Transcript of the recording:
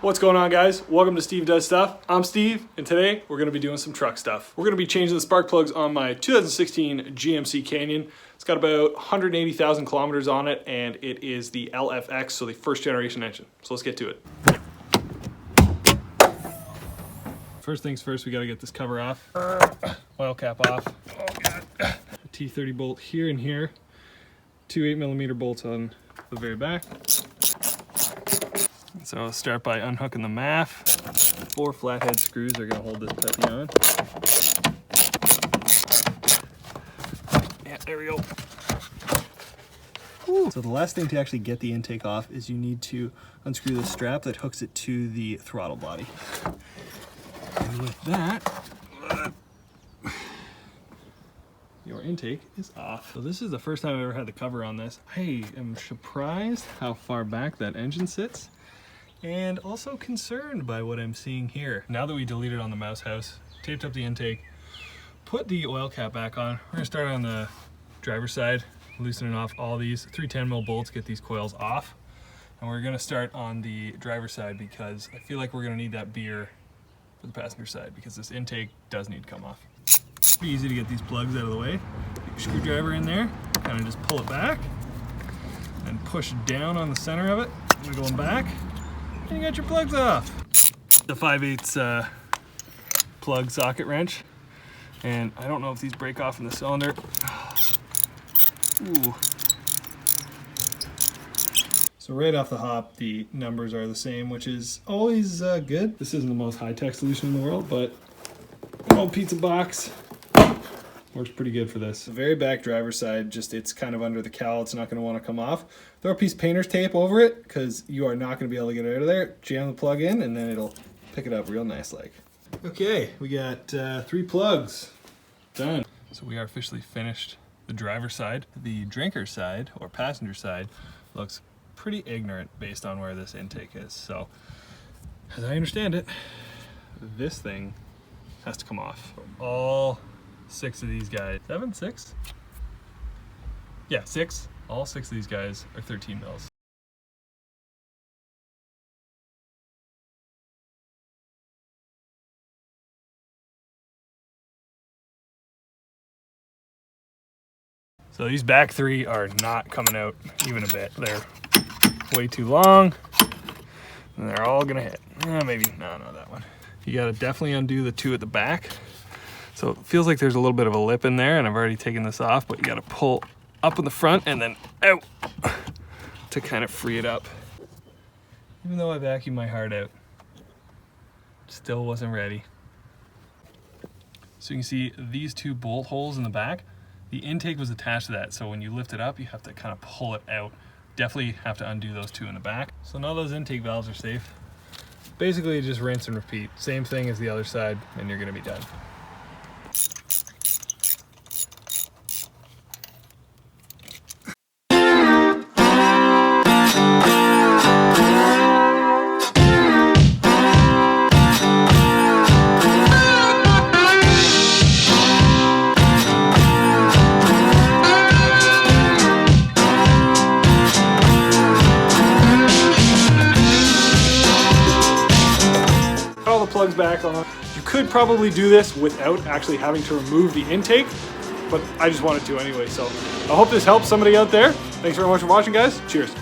What's going on, guys? Welcome to Steve Does Stuff. I'm Steve, and today we're going to be doing some truck stuff. We're going to be changing the spark plugs on my 2016 GMC Canyon. It's got about 180,000 kilometers on it, and it is the LFX, so the first generation engine. So let's get to it. First things first, we got to get this cover off. Oil cap off. Oh god. A T30 bolt here and here. Two 8mm bolts on the very back. So I'll start by unhooking the MAF. 4 flathead screws are going to hold this puppy on. Yeah, there we go. Woo. So the last thing to actually get the intake off is you need to unscrew the strap that hooks it to the throttle body. And with that, your intake is off. So this is the first time I've ever had the cover on this. I am surprised how far back that engine sits, and also concerned by what I'm seeing here. Now that we deleted on the mouse house, taped up the intake, put the oil cap back on, we're gonna start on the driver's side, loosening off all these 310mm bolts, get these coils off. And we're gonna start on the driver's side because I feel like we're gonna need that beer for the passenger side because this intake does need to come off. It's pretty easy to get these plugs out of the way. Put your screwdriver in there, kind of just pull it back and push down on the center of it, wiggling back, and you got your plugs off. The 5/8 plug socket wrench, and I don't know if these break off in the cylinder. Ooh. So right off the hop, the numbers are the same, which is always good. This isn't the most high-tech solution in the world, but an old pizza box works pretty good for this. The very back driver's side, just it's kind of under the cowl. It's not going to want to come off. Throw a piece of painter's tape over it because you are not going to be able to get it out of there. Jam the plug in, and then it'll pick it up real nice like. Okay, we got 3 plugs done. So we are officially finished the driver's side. The drinker's side, or passenger side, looks pretty ignorant based on where this intake is. So, as I understand it, this thing has to come off. All 6 of these guys, 7, 6? Yeah, 6. All 6 of these guys are 13 mils. So these back 3 are not coming out even a bit. They're way too long, and they're all gonna hit. Maybe, no, that one. You gotta definitely undo the 2 at the back. So it feels like there's a little bit of a lip in there, and I've already taken this off, but you gotta pull up in the front and then out to kind of free it up. Even though I vacuumed my heart out, still wasn't ready. So you can see these 2 bolt holes in the back, the intake was attached to that, so when you lift it up, you have to kind of pull it out. Definitely have to undo those 2 in the back. So now those intake valves are safe. Basically just rinse and repeat. Same thing as the other side, and you're gonna be done. All the plugs back on. You could probably do this without actually having to remove the intake, but I just wanted to anyway. So I hope this helps somebody out there. Thanks very much for watching, guys. Cheers.